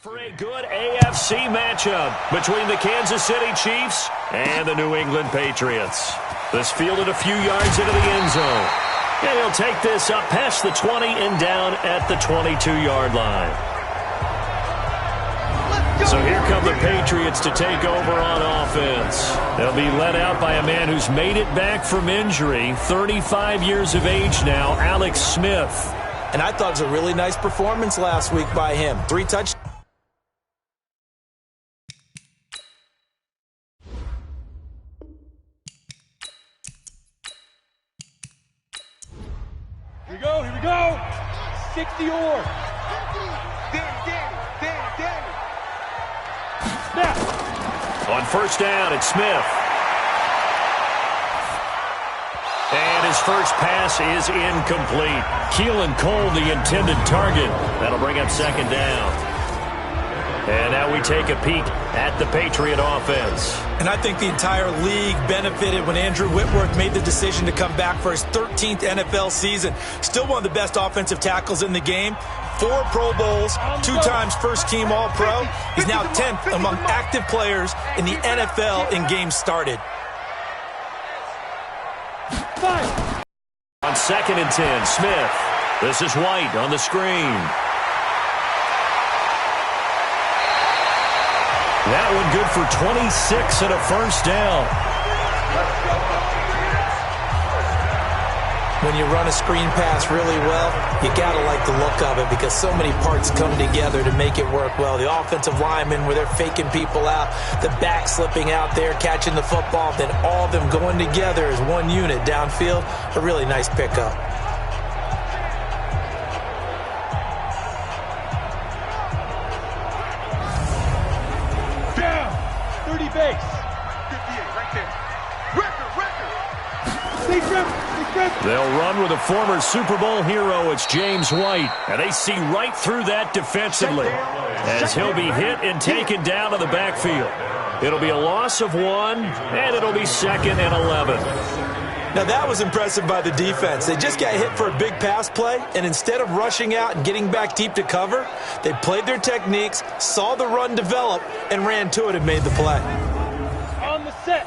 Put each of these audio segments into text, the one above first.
For a good AFC matchup between the Kansas City Chiefs and the New England Patriots. This fielded a few yards into the end zone. And he'll take this up past the 20 and down at the 22-yard line. So here come the Patriots to take over on offense. They'll be led out by a man who's made it back from injury, 35 years of age now, Alex Smith. And I thought it was a really nice performance last week by him. 3 touchdowns. Here we go. 60-or. Snap. On first down, it's Smith. And his first pass is incomplete. Keelan Cole, the intended target. That'll bring up second down. And now we take a peek at the Patriot offense. And I think the entire league benefited when Andrew Whitworth made the decision to come back for his 13th NFL season. Still one of the best offensive tackles in the game. 4 Pro Bowls, 2 times first-team All-Pro. He's now 10th among active players in the NFL in games started. On 2nd and 10, Smith. This is White on the screen. That one good for 26 and a first down. When you run a screen pass really well, you got to like the look of it because so many parts come together to make it work well. The offensive linemen where they're faking people out, the back slipping out there, catching the football, then all of them going together as one unit downfield. A really nice pickup. They'll run with a former Super Bowl hero. It's James White. And they see right through that defensively as he'll be hit and taken down to the backfield. It'll be a loss of 1, and it'll be 2nd and 11. Now that was impressive by the defense. They just got hit for a big pass play, and instead of rushing out and getting back deep to cover, they played their techniques, saw the run develop, and ran to it and made the play. On the set.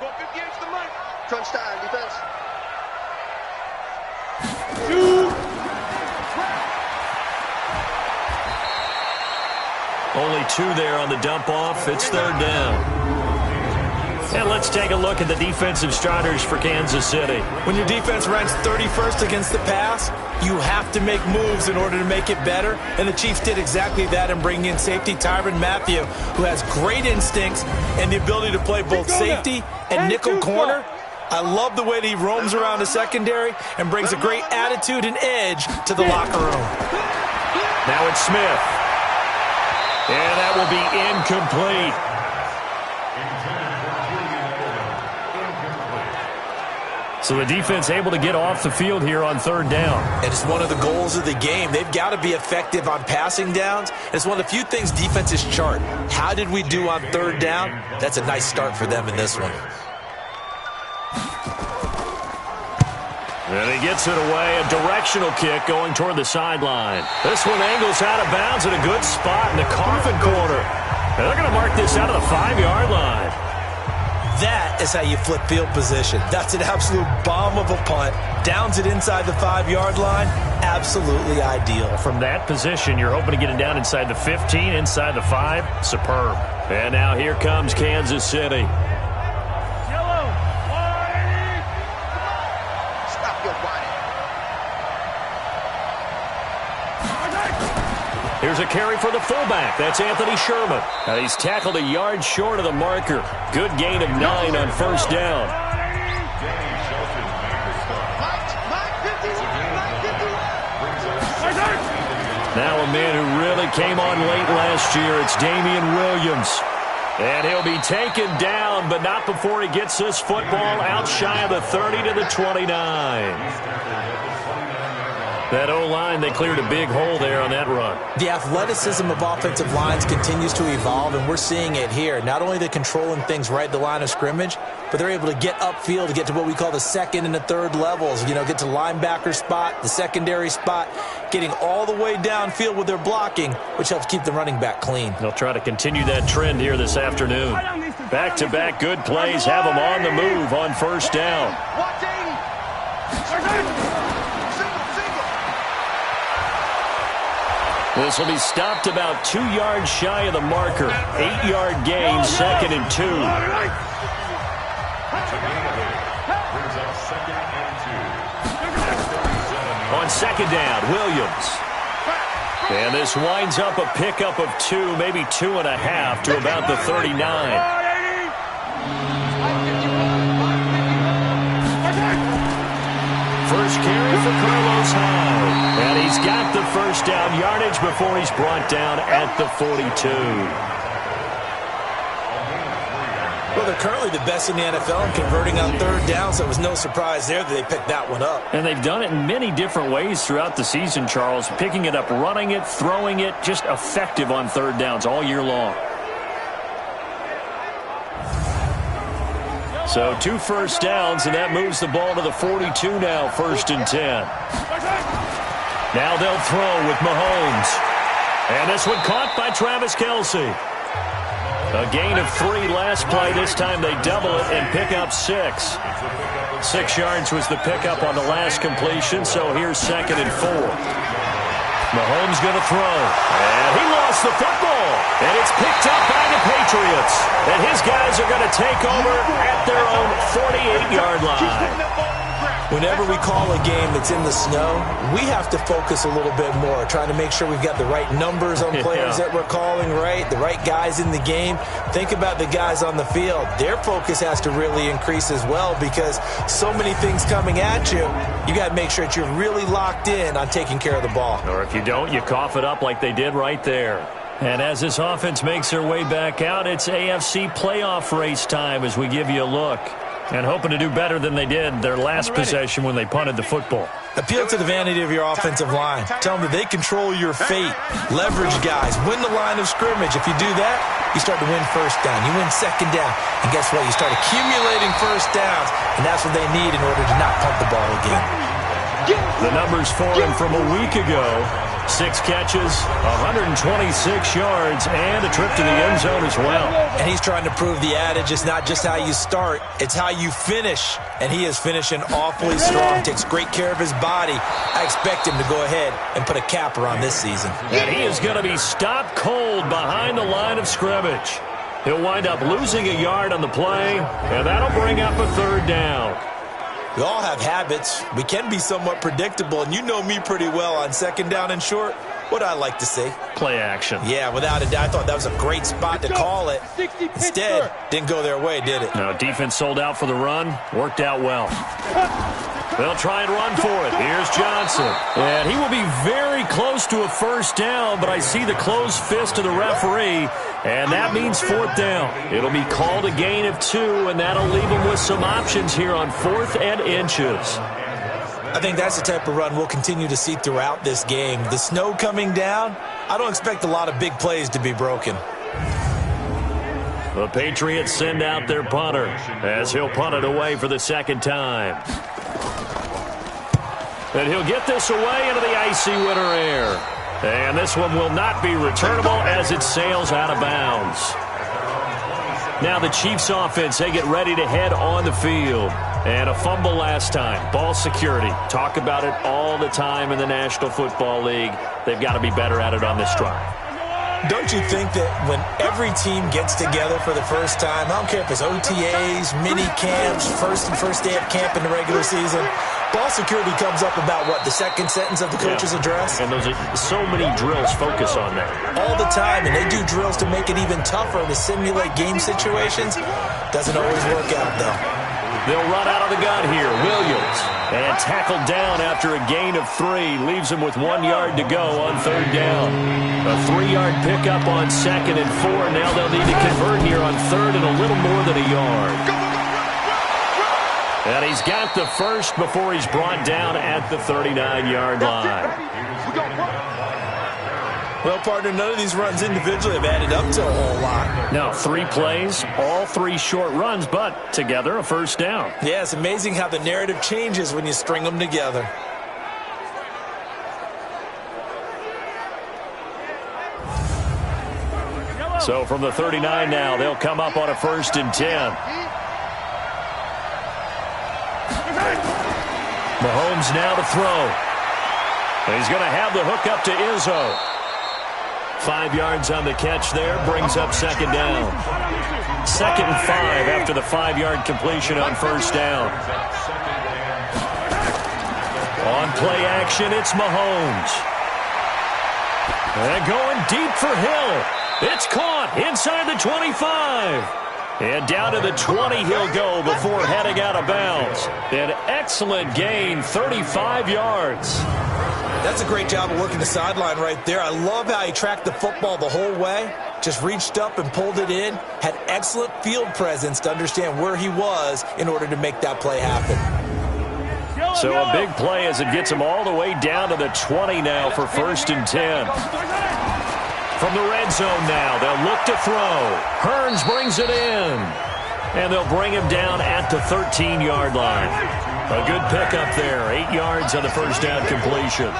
Go 50 inches the money. Crunch time, defense. 2. Only 2 there on the dump off. It's 3rd down. And let's take a look at the defensive starters for Kansas City. When your defense ranks 31st against the pass, you have to make moves in order to make it better. And the Chiefs did exactly that in bringing in safety Tyrann Mathieu, who has great instincts and the ability to play both safety and nickel corner. I love the way that he roams around the secondary and brings a great attitude and edge to the locker room. Now it's Smith. And that will be incomplete. So the defense able to get off the field here on 3rd down. And it's one of the goals of the game. They've got to be effective on passing downs. And it's one of the few things defenses chart. How did we do on 3rd down? That's a nice start for them in this one. And he gets it away, a directional kick going toward the sideline. This one angles out of bounds at a good spot in the coffin corner. And they're going to mark this out of the 5-yard line. That is how you flip field position. That's an absolute bomb of a punt. Downs it inside the 5-yard line. Absolutely ideal. From that position, you're hoping to get it down inside the 15, inside the 5. Superb. And now here comes Kansas City. Here's a carry for the fullback. That's Anthony Sherman. He's tackled a yard short of the marker. Good gain of 9 on first down. Now a man who really came on late last year. It's Damian Williams. And he'll be taken down, but not before he gets this football out shy of the 30 to the 29. That O-line, they cleared a big hole there on that run. The athleticism of offensive lines continues to evolve, and we're seeing it here. Not only they're controlling things right at the line of scrimmage, but they're able to get upfield to get to what we call the second and the third levels. You know, get to linebacker spot, the secondary spot, getting all the way downfield with their blocking, which helps keep the running back clean. They'll try to continue that trend here this afternoon. Back-to-back good plays have them on the move on first down. This will be stopped about 2 yards shy of the marker. 8-yard gain, 2nd and 2. On second down, Williams. And this winds up a pickup of 2, maybe 2.5 to about the 39. First carry for Carlos Hyde. And he's got the first down yardage before he's brought down at the 42. Well, they're currently the best in the NFL in converting on third down, so it was no surprise there that they picked that one up. And they've done it in many different ways throughout the season, Charles. Picking it up, running it, throwing it, just effective on third downs all year long. So 2 first downs, and that moves the ball to the 42 now, 1st and 10. Now they'll throw with Mahomes. And this one caught by Travis Kelce. A gain of 3 last play. This time they double it and pick up 6. 6 yards was the pickup on the last completion, so here's 2nd and 4. Mahomes going to throw. And he lost the football. And it's picked up by the Patriots. And his guys are going to take over at their own 48-yard line. Whenever we call a game that's in the snow, we have to focus a little bit more, trying to make sure we've got the right numbers on players that we're calling right, the right guys in the game. Think about the guys on the field. Their focus has to really increase as well because so many things coming at you, you got to make sure that you're really locked in on taking care of the ball. Or if you don't, you cough it up like they did right there. And as this offense makes their way back out, it's AFC playoff race time as we give you a look. And hoping to do better than they did their last possession when they punted the football. Appeal to the vanity of your offensive line. Tell them that they control your fate. Leverage guys. Win the line of scrimmage. If you do that, you start to win first down. You win second down. And guess what? You start accumulating first downs. And that's what they need in order to not punt the ball again. The numbers for him from a week ago. 6 catches, 126 yards, and a trip to the end zone as well. And he's trying to prove the adage, it's not just how you start, it's how you finish. And he is finishing awfully strong, takes great care of his body. I expect him to go ahead and put a capper on this season. And he is going to be stopped cold behind the line of scrimmage. He'll wind up losing a yard on the play, and that'll bring up a 3rd down. We all have habits. We can be somewhat predictable, and you know me pretty well on 2nd down and short. What I like to see. Play action. Yeah, without a doubt. I thought that was a great spot to call it. Instead, didn't go their way, did it? No, defense sold out for the run. Worked out well. They'll try and run for it. Here's Johnson. And he will be very close to a first down, but I see the closed fist of the referee, and that means 4th down. It'll be called a gain of 2, and that'll leave them with some options here on 4th and inches. I think that's the type of run we'll continue to see throughout this game. The snow coming down, I don't expect a lot of big plays to be broken. The Patriots send out their punter as he'll punt it away for the 2nd time. And he'll get this away into the icy winter air. And this one will not be returnable as it sails out of bounds. Now the Chiefs offense, they get ready to head on the field. And a fumble last time. Ball security. Talk about it all the time in the National Football League. They've got to be better at it on this drive. Don't you think that when every team gets together for the first time, I don't care if it's OTAs, mini camps, first day of camp in the regular season, ball security comes up about what, the second sentence of the coach's address? And those are so many drills focus on that. All the time, and they do drills to make it even tougher to simulate game situations. Doesn't always work out, though. They'll run out of the gun here. Williams. And tackled down after a gain of 3. Leaves him with 1 yard to go on 3rd down. A 3-yard pickup on 2nd and 4. Now they'll need to convert here on 3rd and a little more than a yard. And he's got the first before he's brought down at the 39-yard line. Well, partner, none of these runs individually have added up to a whole lot. No, 3 plays, all 3 short runs, but together a first down. Yeah, it's amazing how the narrative changes when you string them together. So from the 39 now, they'll come up on a 1st and 10. Mahomes now to throw. He's going to have the hook up to Izzo. 5 yards on the catch there, brings up 2nd down. 2nd and 5 after the 5-yard completion on 1st down. On play action, it's Mahomes. And going deep for Hill. It's caught inside the 25. And down to the 20 he'll go before heading out of bounds. An excellent gain, 35 yards. That's a great job of working the sideline right there. I love how he tracked the football the whole way. Just reached up and pulled it in. Had excellent field presence to understand where he was in order to make that play happen. So a big play as it gets him all the way down to the 20 now for 1st and 10. From the red zone now, they'll look to throw. Hearns brings it in. And they'll bring him down at the 13-yard line. A good pickup there. 8 yards on the first down completion.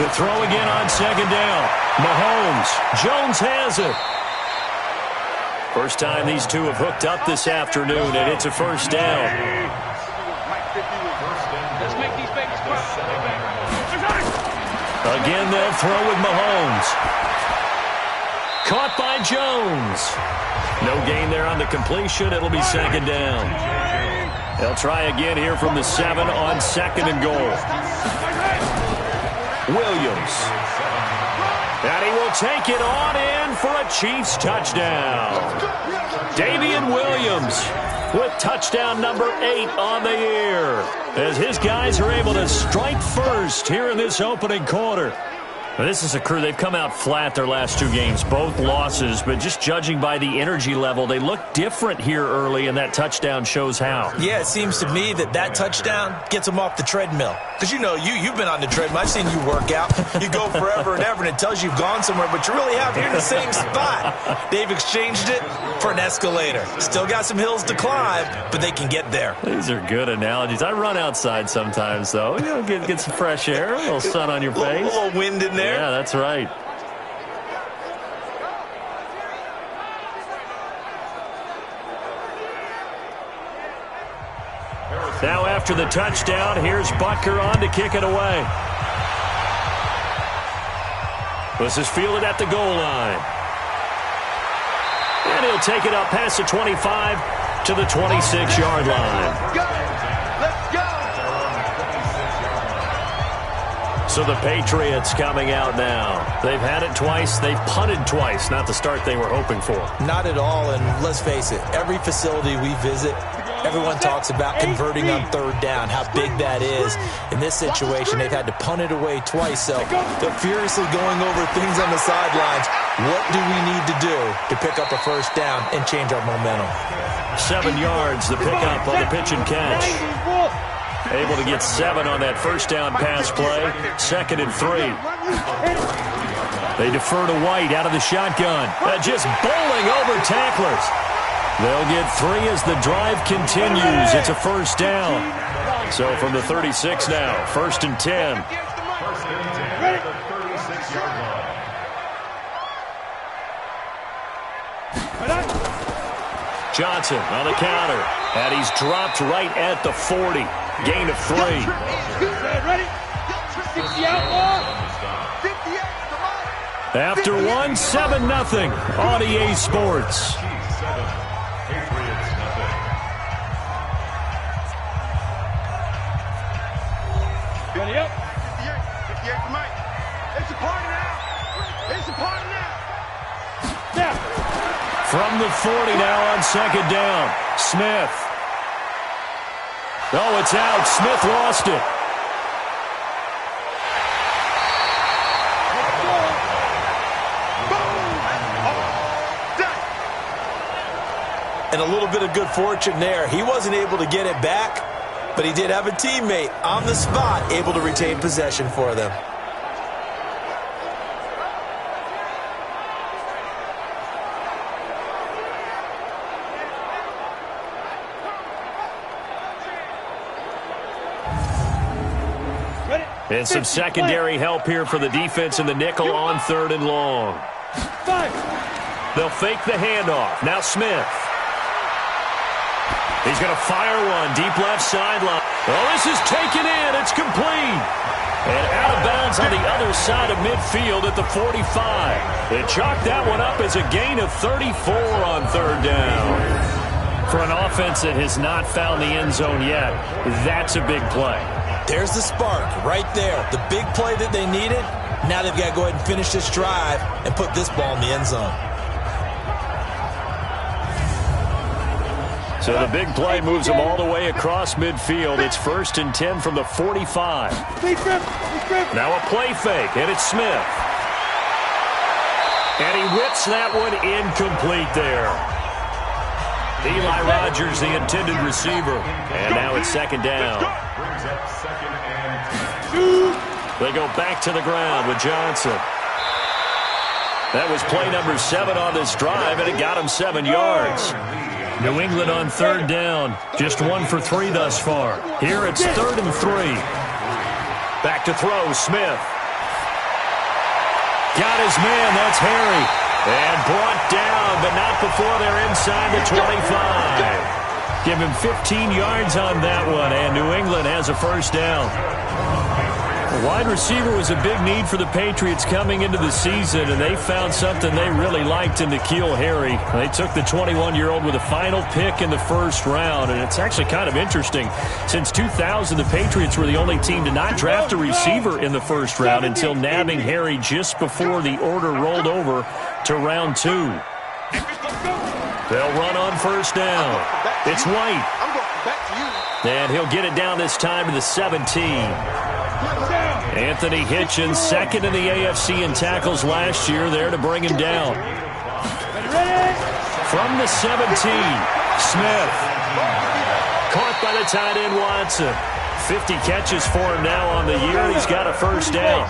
To throw again on 2nd down. Mahomes. Jones has it. First time these two have hooked up this afternoon, and it's a 1st down. Let's make these babies cry. Again, they'll throw with Mahomes. Caught by Jones. No gain there on the completion. It'll be 2nd down. They'll try again here from the 7 on 2nd and goal. Williams. And he will take it on in for a Chiefs touchdown. Damian Williams with touchdown number 8 on the year, as his guys are able to strike first here in this opening quarter. This is a crew. They've come out flat their last 2 games, both losses, but just judging by the energy level, they look different here early, and that touchdown shows how. Yeah, it seems to me that touchdown gets them off the treadmill. Because you know, you've been on the treadmill. I've seen you work out. You go forever and ever, and it tells you you've gone somewhere, but you really have. You're in the same spot. They've exchanged it for an escalator. Still got some hills to climb, but they can get there. These are good analogies. I run outside sometimes, though. You know, get some fresh air, a little sun on your face. A little wind in there. Yeah, that's right. Now after the touchdown, here's Butker on to kick it away. This is fielded at the goal line. And he'll take it up past the 25 to the 26-yard line. Let's go! So the Patriots coming out now. They've had it twice. They've punted twice. Not the start they were hoping for. Not at all, and let's face it, every facility we visit, everyone talks about converting on 3rd down, how big that is. In this situation, they've had to punt it away twice, so they're furiously going over things on the sidelines. What do we need to do to pick up a 1st down and change our momentum? 7 yards, the pickup on the pitch and catch. Able to get 7 on that 1st down pass play. 2nd and 3. They defer to White out of the shotgun. Just bowling over tacklers. They'll get 3 as the drive continues. It's a 1st down. So from the 36 now, 1st and 10. Johnson on the counter. And he's dropped right at the 40. Gain of 3. Ready? 60 outlaw. After 1, 7-0 on EA Sports. Ready up. 58 for Mike. It's a party now. It's a party now. Now. From the 40 now on 2nd down. Smith. Oh, it's out. Smith lost it. And a little bit of good fortune there. He wasn't able to get it back, but he did have a teammate on the spot able to retain possession for them. And some secondary help here for the defense in the nickel on 3rd and long. They'll fake the handoff. Now Smith. He's going to fire one deep left sideline. Oh, this is taken in. It's complete. And out of bounds on the other side of midfield at the 45. They chalk that one up as a gain of 34 on 3rd down. For an offense that has not found the end zone yet, that's a big play. There's the spark right there. The big play that they needed. Now they've got to go ahead and finish this drive and put this ball in the end zone. So the big play moves them all the way across midfield. It's 1st and 10 from the 45. Now a play fake, and it's Smith. And he whips that one incomplete there. Eli Rogers, the intended receiver. And now it's 2nd down. They go back to the ground with Johnson. That was play number 7 on this drive, and it got him 7 yards. New England on 3rd down. Just 1 for 3 thus far. Here it's 3rd and 3. Back to throw, Smith. Got his man, that's Harry. And brought down, but not before they're inside the 25. Give him 15 yards on that one, and New England has a 1st down. The wide receiver was a big need for the Patriots coming into the season, and they found something they really liked in N'Keal Harry. They took the 21-year-old with a final pick in the 1st round, and it's actually kind of interesting. Since 2000, the Patriots were the only team to not draft a receiver in the 1st round until nabbing Harry just before the order rolled over to round 2. They'll run on 1st down. It's White. And he'll get it down this time to the 17. Anthony Hitchens, 2nd in the AFC in tackles last year, there to bring him down. From the 17, Smith. Caught by the tight end, Watson. 50 catches for him now on the year. He's got a 1st down.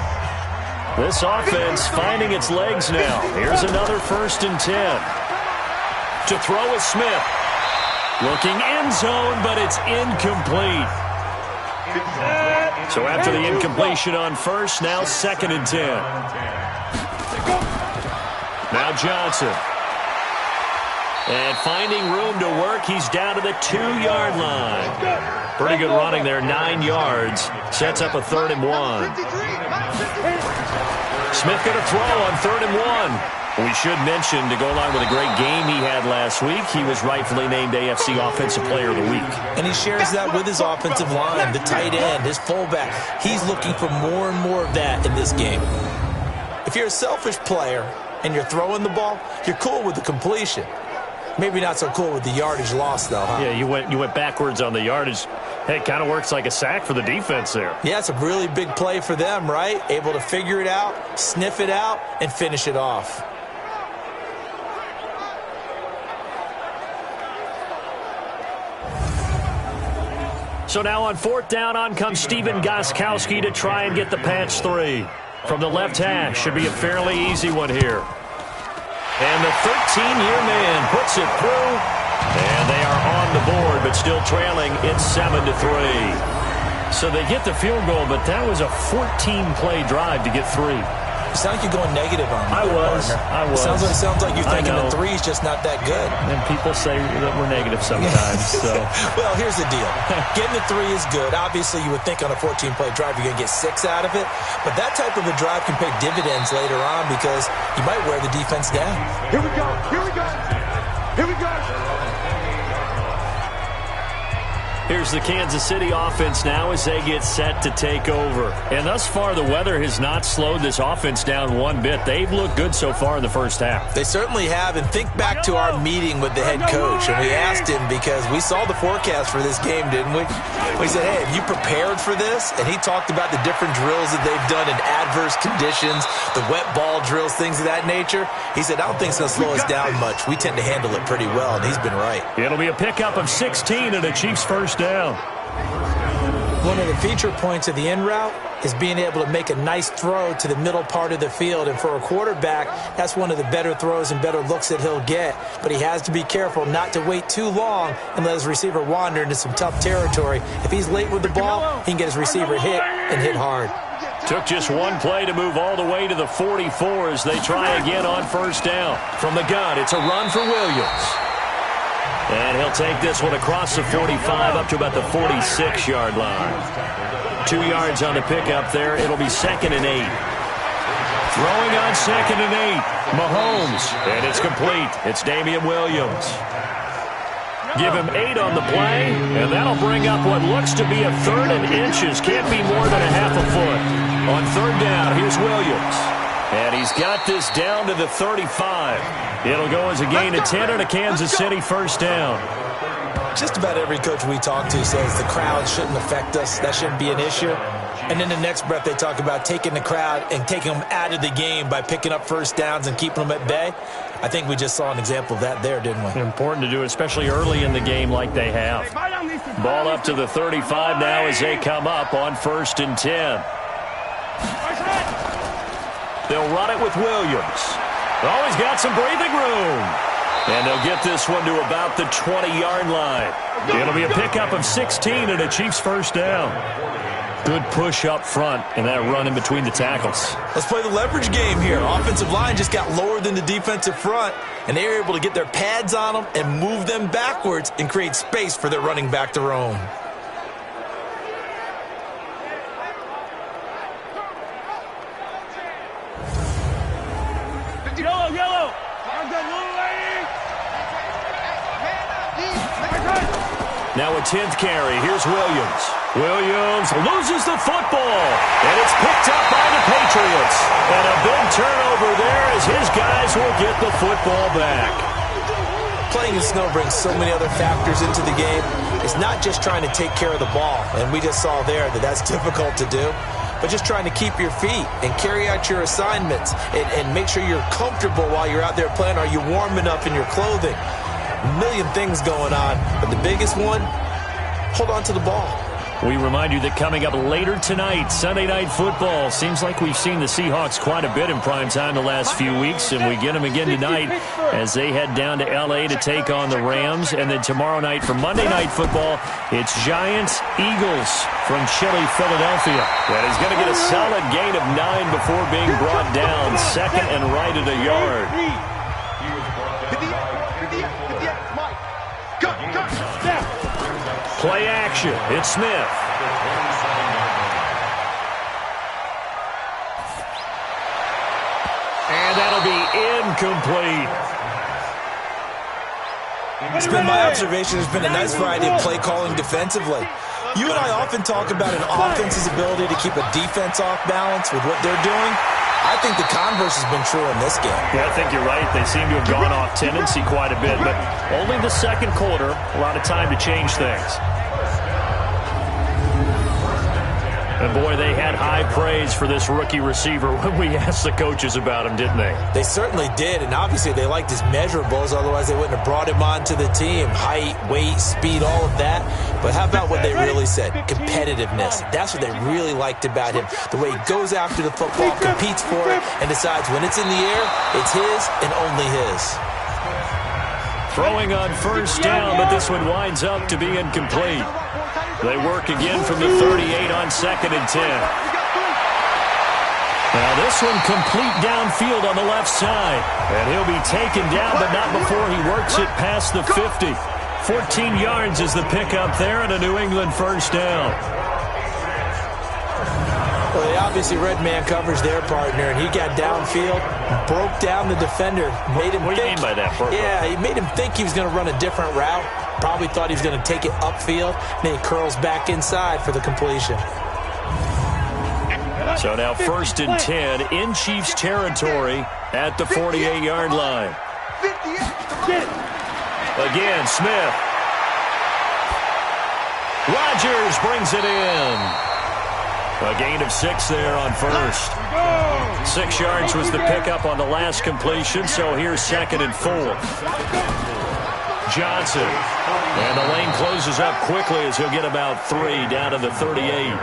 This offense finding its legs now. Here's another 1st and 10. To throw is Smith. Looking end zone, but it's incomplete. So after the incompletion on 1st, now 2nd and 10. Now Johnson. And finding room to work, he's down to the 2-yard line. Pretty good running there, 9 yards. Sets up a 3rd and 1. Smith going to throw on 3rd and 1. We should mention, to go along with a great game he had last week, he was rightfully named AFC Offensive Player of the Week. And he shares that with his offensive line, the tight end, his fullback. He's looking for more and more of that in this game. If you're a selfish player and you're throwing the ball, you're cool with the completion. Maybe not so cool with the yardage loss, though, huh? Yeah, you went backwards on the yardage. Hey, it kind of works like a sack for the defense there. Yeah, it's a really big play for them, right? Able to figure it out, sniff it out, and finish it off. So now on 4th down, on comes Stephen Gostkowski to try and get the patch 3. From the left hash, should be a fairly easy one here. And the 13-year man puts it through. And they are on the board, but still trailing. It's 7-3. So they get the field goal, but that was a 14-play drive to get 3. You sound like you're going negative on me. I was. Sounds like you're thinking the 3's just not that good. And people say that we're negative sometimes. So. Well, here's the deal. Getting the 3 is good. Obviously, you would think on a 14-play drive you're going to get 6 out of it. But that type of a drive can pay dividends later on because you might wear the defense down. Here we go. Here we go. Here we go. Here's the Kansas City offense now as they get set to take over. And thus far, the weather has not slowed this offense down one bit. They've looked good so far in the first half. They certainly have. And think back to our meeting with the head coach. And we asked him because we saw the forecast for this game, didn't we? We said, hey, have you prepared for this? And he talked about the different drills that they've done in adverse conditions, the wet ball drills, things of that nature. He said, I don't think it's going to slow us down much. We tend to handle it pretty well, and he's been right. It'll be a pickup of 16 and a Chiefs first down. One of the feature points of the in route is being able to make a nice throw to the middle part of the field. And for a quarterback, that's one of the better throws and better looks that he'll get. But he has to be careful not to wait too long and let his receiver wander into some tough territory. If he's late with the ball, he can get his receiver hit and hit hard. Took just one play to move all the way to the 44 as they try again on first down. From the gun, it's a run for Williams. And he'll take this one across the 45 up to about the 46-yard line. 2 yards on the pickup there. It'll be 2nd and 8. Throwing on 2nd and 8. Mahomes. And it's complete. It's Damian Williams. Give him 8 on the play, and that'll bring up what looks to be a 3rd and inches. Can't be more than a half a foot. On 3rd down, here's Williams. And he's got this down to the 35. It'll go as a gain of 10 and a Kansas City first down. Just about every coach we talk to says the crowd shouldn't affect us. That shouldn't be an issue. And in the next breath, they talk about taking the crowd and taking them out of the game by picking up first downs and keeping them at bay. I think we just saw an example of that there, didn't we? Important to do, especially early in the game like they have. Ball up to the 35 now as they come up on 1st and 10. They'll run it with Williams. Oh, he's got some breathing room. And they'll get this one to about the 20-yard line. It'll be a pickup of 16 and a Chiefs first down. Good push up front and that run in between the tackles. Let's play the leverage game here. Offensive line just got lower than the defensive front, and they were able to get their pads on them and move them backwards and create space for their running back to roam. Yellow. Now a 10th carry. Here's Williams. Williams loses the football, and it's picked up by the Patriots. And a big turnover there as his guys will get the football back. Playing in snow brings so many other factors into the game. It's not just trying to take care of the ball, and we just saw there that that's difficult to do, but just trying to keep your feet and carry out your assignments and make sure you're comfortable while you're out there playing. Are you warm enough in your clothing? A million things going on, but the biggest one, hold on to the ball. We remind you that coming up later tonight, Sunday Night Football. Seems like we've seen the Seahawks quite a bit in prime time the last few weeks, and we get them again tonight as they head down to L.A. to take on the Rams. And then tomorrow night for Monday Night Football, it's Giants-Eagles from chilly Philadelphia. And he's going to get a solid gain of 9 before being brought down, 2nd and right at a yard. Play action. It's Smith. And that'll be incomplete. It's been my observation there's been a nice variety of play calling defensively. You and I often talk about an offense's ability to keep a defense off balance with what they're doing. I think the converse has been true in this game. Yeah, I think you're right. They seem to have gone off tendency quite a bit, but only the second quarter, a lot of time to change things. And boy, they had high praise for this rookie receiver when we asked the coaches about him, didn't they? They certainly did, and obviously they liked his measurables, otherwise they wouldn't have brought him onto the team. Height, weight, speed, all of that. But how about what they really said? Competitiveness. That's what they really liked about him. The way he goes after the football, competes for it, and decides when it's in the air, it's his and only his. Throwing on first down, but this one winds up to be incomplete. They work again from the 38 on 2nd and 10. Now this one complete downfield on the left side. And he'll be taken down, but not before he works it past the 50. 14 yards is the pickup there and a New England first down. Well, they obviously read man coverage their partner, and he got downfield, broke down the defender, made him What do you mean by that? Yeah, he made him think he was going to run a different route. Probably thought he was going to take it upfield. Then he curls back inside for the completion. So now 1st and 10 in Chiefs territory at the 48-yard line. Again, Smith. Rodgers brings it in. A gain of 6 there on first. 6 yards was the pickup on the last completion, so here's 2nd and 4. Johnson. And the lane closes up quickly as he'll get about 3 down to the 38.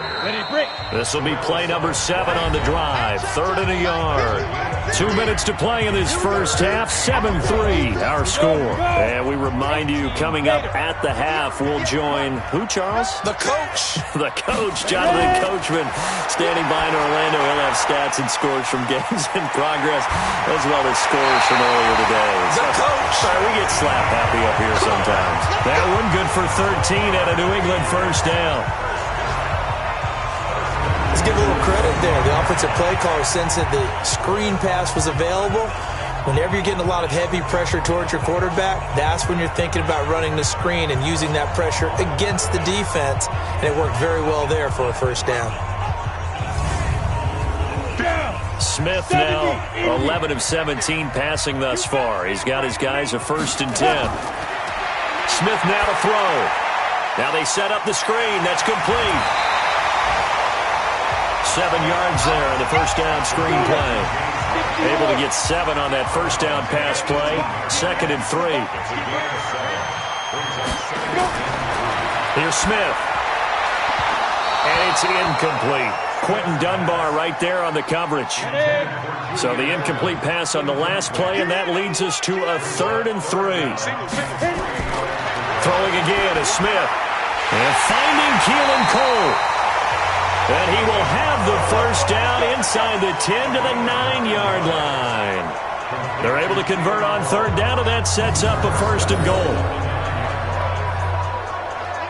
This will be play number 7 on the drive. 3rd and a yard. 2 minutes to play in this first half. 7-3 our score. And we remind you, coming up at the half, we'll join who, Charles? The coach. The coach, Jonathan Coachman, standing by in Orlando. He'll have stats and scores from games in progress, as well as scores from earlier today. The coach. Sorry, we get slap happy up here sometimes. That one good for 13 at a New England first down. Let's give a little credit there. The offensive play caller sensed that the screen pass was available. Whenever you're getting a lot of heavy pressure towards your quarterback, that's when you're thinking about running the screen and using that pressure against the defense. And it worked very well there for a first down. Smith now 11 of 17 passing thus far. He's got his guys a 1st and 10. Smith now to throw. Now they set up the screen. That's complete. 7 yards there on the first down screen play. Able to get 7 on that first down pass play. 2nd and 3. Here's Smith. And it's incomplete. Quentin Dunbar right there on the coverage. So the incomplete pass on the last play, and that leads us to a 3rd and 3. Throwing again is Smith. And finding Keelan Cole. And he will have the first down inside the 10 to the 9-yard line. They're able to convert on 3rd down, and that sets up a 1st and goal.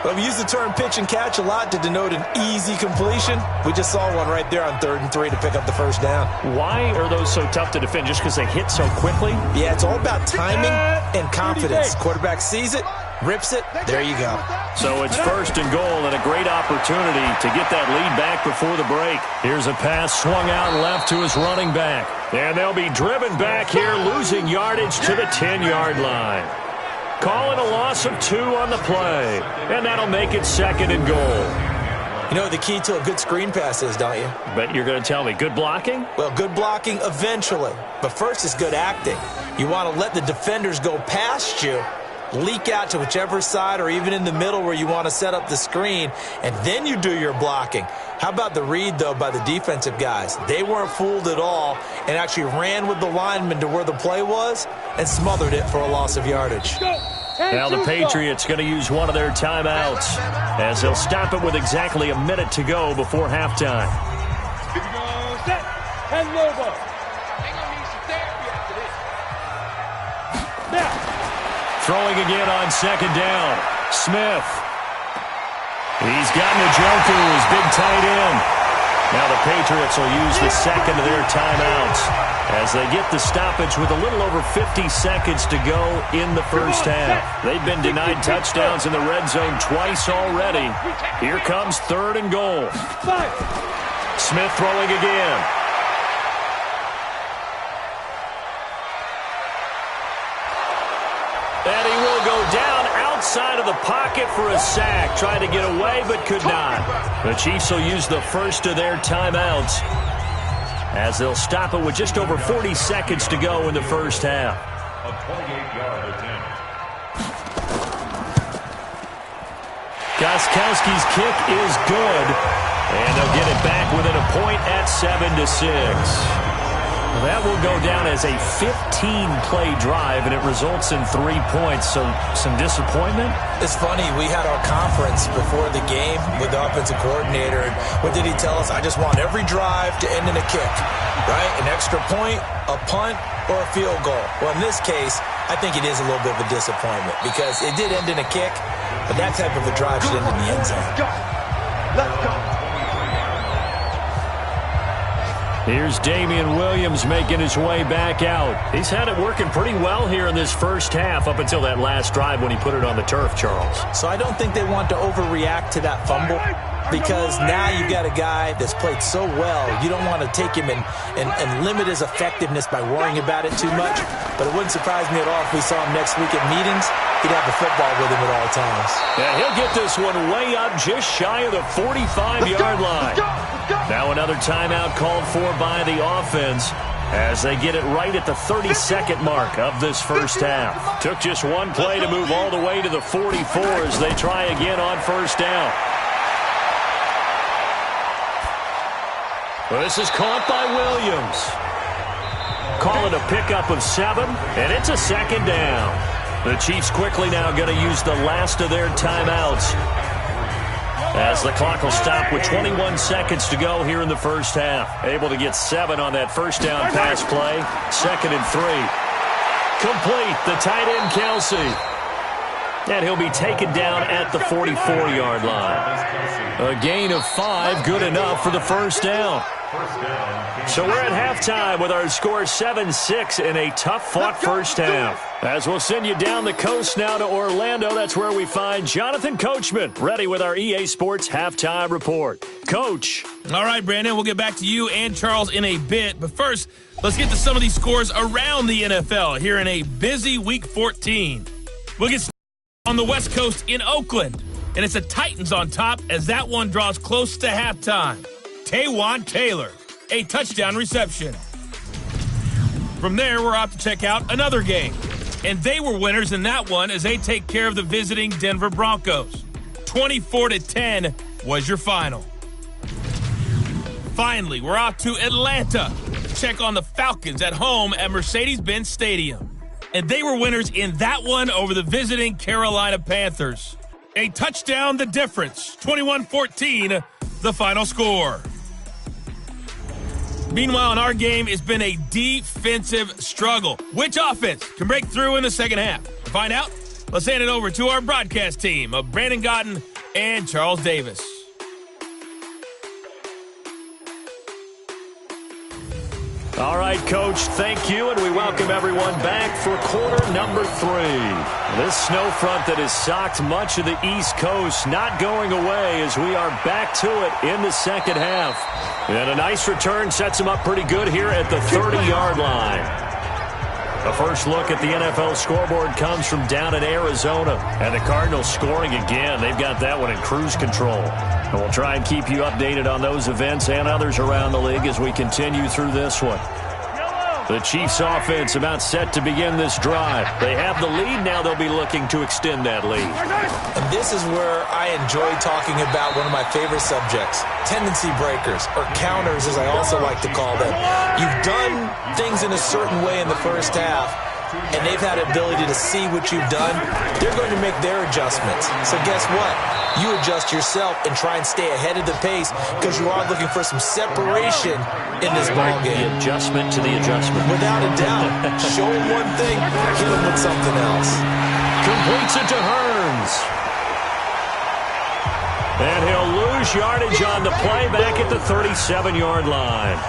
Well, we use the term pitch and catch a lot to denote an easy completion. We just saw one right there on 3rd and 3 to pick up the first down. Why are those so tough to defend? Just because they hit so quickly? Yeah, it's all about timing and confidence. Quarterback sees it, rips it, there you go. So it's 1st and goal and a great opportunity to get that lead back before the break. Here's a pass swung out left to his running back. And they'll be driven back here, losing yardage to the 10-yard line. Calling a loss of 2 on the play. And that'll make it 2nd and goal. You know what the key to a good screen pass is, don't you? But you're going to tell me, good blocking? Well, good blocking eventually. But first is good acting. You want to let the defenders go past you, leak out to whichever side or even in the middle where you want to set up the screen, and then you do your blocking. How about the read, though, by the defensive guys? They weren't fooled at all and actually ran with the lineman to where the play was and smothered it for a loss of yardage. Now the Patriots going to use one of their timeouts as they'll stop it with exactly a minute to go before halftime. Set. And Lobo. Now. Throwing again on 2nd down. Smith. He's gotten a Joker, his big tight end. Now the Patriots will use the 2nd of their timeouts as they get the stoppage with a little over 50 seconds to go in the first half. They've been denied touchdowns in the red zone twice already. Here comes 3rd and goal. Smith throwing again. And he will go down outside of the pocket for a sack. Tried to get away, but could not. The Chiefs will use the 1st of their timeouts as they'll stop it with just over 40 seconds to go in the first half. A 28-yard attempt. Gostkowski's kick is good, and they'll get it back within a point at 7-6. That will go down as a 15-play drive, and it results in 3 points. So some disappointment? It's funny. We had our conference before the game with the offensive coordinator. And what did he tell us? I just want every drive to end in a kick, right? An extra point, a punt, or a field goal. Well, in this case, I think it is a little bit of a disappointment because it did end in a kick, but that type of a drive should end in the end zone. Let's go. Here's Damian Williams making his way back out. He's had it working pretty well here in this first half up until that last drive when he put it on the turf, Charles. So I don't think they want to overreact to that fumble, because now you've got a guy that's played so well. You don't want to take him and limit his effectiveness by worrying about it too much. But it wouldn't surprise me at all if we saw him next week at meetings. He'd have the football with him at all times. Yeah, he'll get this one way up just shy of the 45-yard line. Now another timeout called for by the offense as they get it right at the 30-second mark of this first half. Took just one play to move all the way to the 44 as they try again on first down. Well, this is caught by Williams. Call it a pickup of 7, and it's a second down. The Chiefs quickly now going to use the last of their timeouts as the clock will stop with 21 seconds to go here in the first half. Able to get 7 on that first down pass play. 2nd and 3. Complete. The tight end, Kelsey. And he'll be taken down at the 44-yard line. A gain of 5, good enough for the first down. So we're at halftime with our score 7-6 in a tough-fought first half. As we'll send you down the coast now to Orlando, that's where we find Jonathan Coachman, ready with our EA Sports Halftime Report. Coach. All right, Brandon, we'll get back to you and Charles in a bit. But first, let's get to some of these scores around the NFL here in a busy Week 14. We'll get started on the West Coast in Oakland, and it's the Titans on top as that one draws close to halftime. Taywan Taylor, a touchdown reception. From there, we're off to check out another game. And they were winners in that one as they take care of the visiting Denver Broncos. 24-10 was your final. Finally, we're off to Atlanta to check on the Falcons at home at Mercedes-Benz Stadium. And they were winners in that one over the visiting Carolina Panthers. A touchdown, the difference. 21-14, the final score. Meanwhile, in our game, it's been a defensive struggle. Which offense can break through in the second half? To find out, let's hand it over to our broadcast team of Brandon Gotten and Charles Davis. All right, Coach, thank you, and we welcome everyone back for quarter number 3. This snow front that has socked much of the East Coast not going away as we are back to it in the second half. And a nice return sets them up pretty good here at the 30-yard line. A first look at the NFL scoreboard comes from down in Arizona. And the Cardinals scoring again. They've got that one in cruise control. And we'll try and keep you updated on those events and others around the league as we continue through this one. The Chiefs offense about set to begin this drive. They have the lead. Now they'll be looking to extend that lead. And this is where I enjoy talking about one of my favorite subjects, tendency breakers, or counters as I also like to call them. You've done things in a certain way in the first half, and they've had the ability to see what you've done. They're going to make their adjustments. So guess what? You adjust yourself and try and stay ahead of the pace because you are looking for some separation in this ball game. The adjustment to the adjustment. Without a doubt. Show them one thing, hit them with something else. Completes it to Hearns. And he'll lose yardage on the play back at the 37-yard line.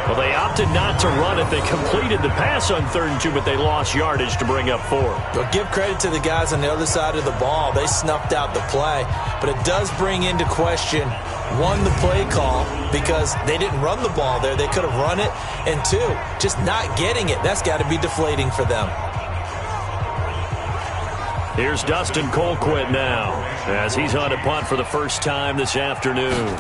Well, they opted not to run it. They completed the pass on 3rd and 2, but they lost yardage to bring up 4. But give credit to the guys on the other side of the ball. They snuffed out the play. But it does bring into question, 1, the play call, because they didn't run the ball there. They could have run it. And 2, just not getting it. That's got to be deflating for them. Here's Dustin Colquitt now as he's on a punt for the first time this afternoon.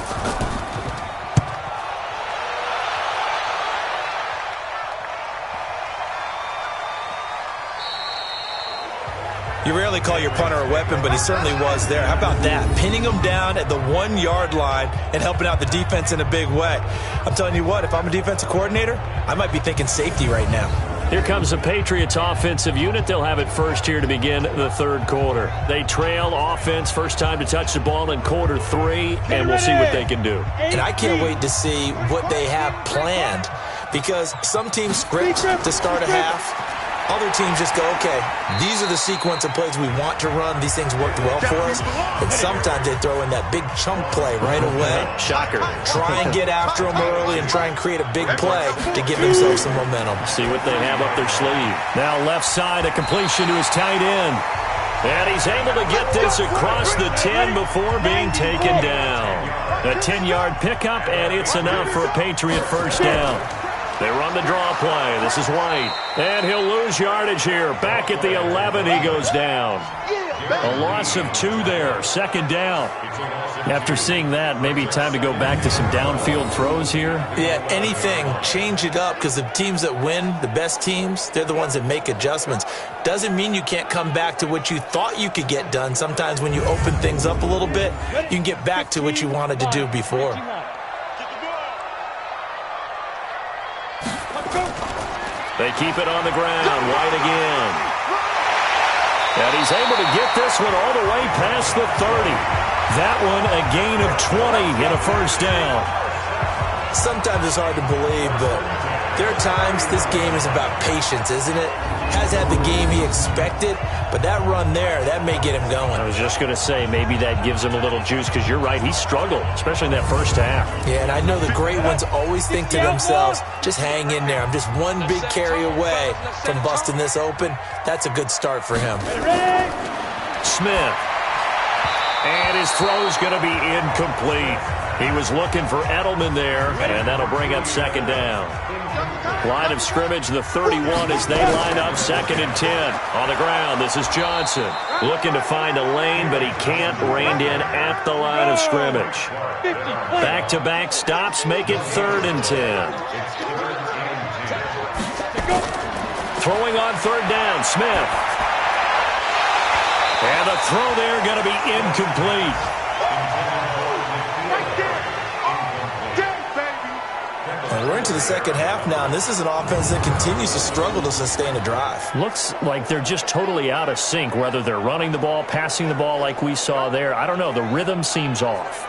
You rarely call your punter a weapon, but he certainly was there. How about that? Pinning him down at the 1-yard line and helping out the defense in a big way. I'm telling you what, if I'm a defensive coordinator, I might be thinking safety right now. Here comes the Patriots offensive unit. They'll have it first here to begin the 3rd quarter. They trail offense, first time to touch the ball in quarter 3, and we'll see what they can do. And I can't wait to see what they have planned, because some teams script to start a half, Other teams just go, okay, these are the sequence of plays we want to run. These things worked well for us. And sometimes they throw in that big chunk play right away. Shocker. Try and get after them early and try and create a big play to give themselves some momentum. See what they have up their sleeve. Now left side, a completion to his tight end. And he's able to get this across the 10 before being taken down. A 10-yard pickup, and it's enough for a Patriot first down. They run the draw play. This is White. And he'll lose yardage here. Back at the 11, he goes down. A loss of 2 there. Second down. After seeing that, maybe time to go back to some downfield throws here. Yeah, anything. Change it up, because the teams that win, the best teams, they're the ones that make adjustments. Doesn't mean you can't come back to what you thought you could get done. Sometimes when you open things up a little bit, you can get back to what you wanted to do before. They keep it on the ground. White again. And he's able to get this one all the way past the 30. That one a gain of 20 and a first down. Sometimes it's hard to believe, but there are times this game is about patience, isn't it? Has had the game he expected, but that run there, that may get him going. I was just going to say, maybe that gives him a little juice, because you're right, he struggled, especially in that first half. Yeah, and I know the great ones always think to themselves, just hang in there. I'm just one big carry away from busting this open. That's a good start for him. Smith. And his throw's going to be incomplete. He was looking for Edelman there, and that'll bring up second down. Line of scrimmage, the 31 as they line up, 2nd and 10. On the ground, this is Johnson. Looking to find a lane, but he can't. Reined in at the line of scrimmage. Back-to-back stops make it 3rd and 10. Throwing on 3rd down, Smith. And the throw there going to be incomplete. And we're into the second half now, and this is an offense that continues to struggle to sustain a drive. Looks like they're just totally out of sync, whether they're running the ball, passing the ball like we saw there. I don't know. The rhythm seems off.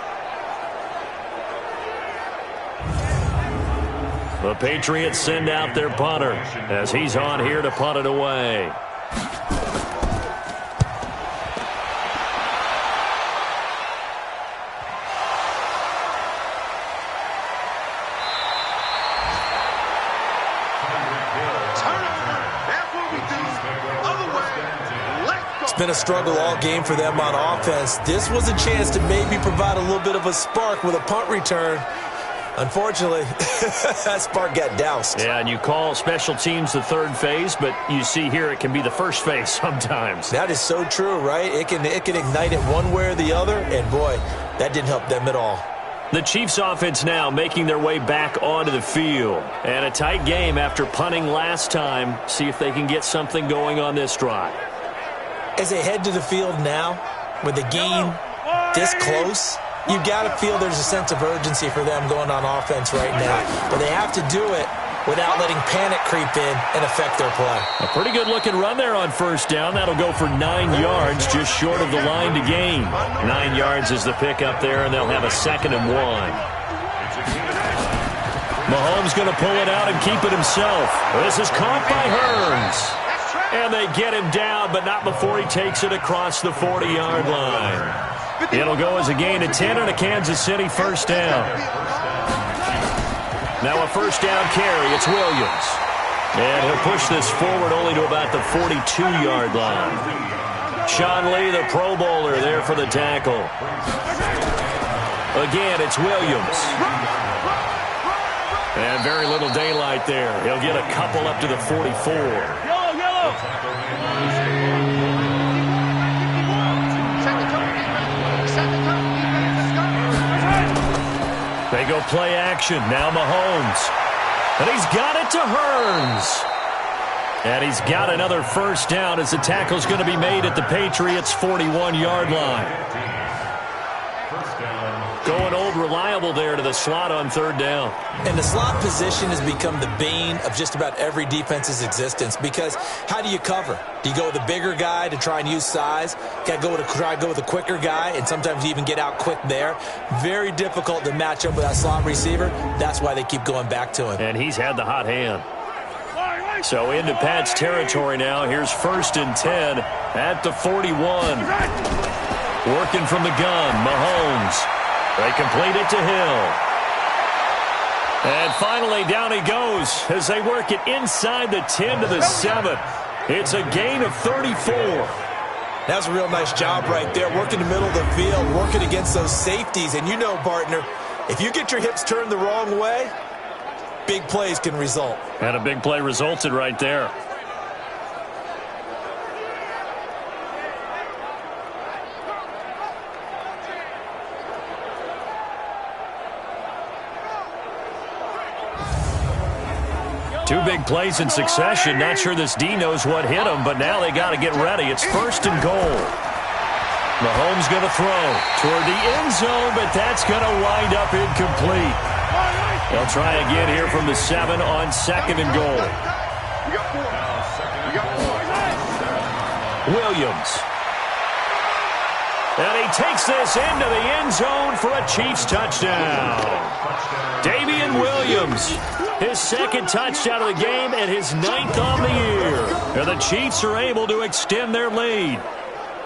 The Patriots send out their punter as he's on here to punt it away. It's been a struggle all game for them on offense. This was a chance to maybe provide a little bit of a spark with a punt return. Unfortunately, that spark got doused. Yeah, and you call special teams the third phase, but you see here it can be the first phase sometimes. That is so true, right? It can ignite it one way or the other, and boy, that didn't help them at all. The Chiefs offense now making their way back onto the field. And a tight game after punting last time. See if they can get something going on this drive. As they head to the field now, with the game this close, you've got to feel there's a sense of urgency for them going on offense right now. But they have to do it without letting panic creep in and affect their play. A pretty good-looking run there on first down. That'll go for 9 yards, just short of the line to gain. 9 yards is the pickup there, and they'll have a 2nd and 1. Mahomes going to pull it out and keep it himself. This is caught by Hearns. And they get him down, but not before he takes it across the 40-yard line. It'll go as a gain of 10 on a Kansas City first down. Now a first down carry. It's Williams. And he'll push this forward only to about the 42-yard line. Sean Lee, the Pro Bowler, there for the tackle. Again, it's Williams. And very little daylight there. He'll get a couple up to the 44. They go play action. Now Mahomes. And he's got it to Hearns. And he's got another first down as the tackle's going to be made at the Patriots' 41-yard line. Going old reliable there to the slot on third down. And the slot position has become the bane of just about every defense's existence, because how do you cover? Do you go with a bigger guy to try and use size? Got to try to go with a quicker guy, and sometimes you even get out quick there. Very difficult to match up with that slot receiver. That's why they keep going back to him. And he's had the hot hand. So into Pat's territory now. Here's 1st and 10 at the 41. Working from the gun, Mahomes. They complete it to Hill. And finally, down he goes as they work it inside the 10 to the 7. It's a gain of 34. That's a real nice job right there, working the middle of the field, working against those safeties. And you know, partner, if you get your hips turned the wrong way, big plays can result. And a big play resulted right there. Two big plays in succession. Not sure this D knows what hit him, but now they got to get ready. It's 1st and goal. Mahomes going to throw toward the end zone, but that's going to wind up incomplete. They'll try again here from the 7 on 2nd and goal. Williams. And he takes this into the end zone for a Chiefs touchdown. Damian Williams, his 2nd touchdown of the game and his 9th on the year. And the Chiefs are able to extend their lead.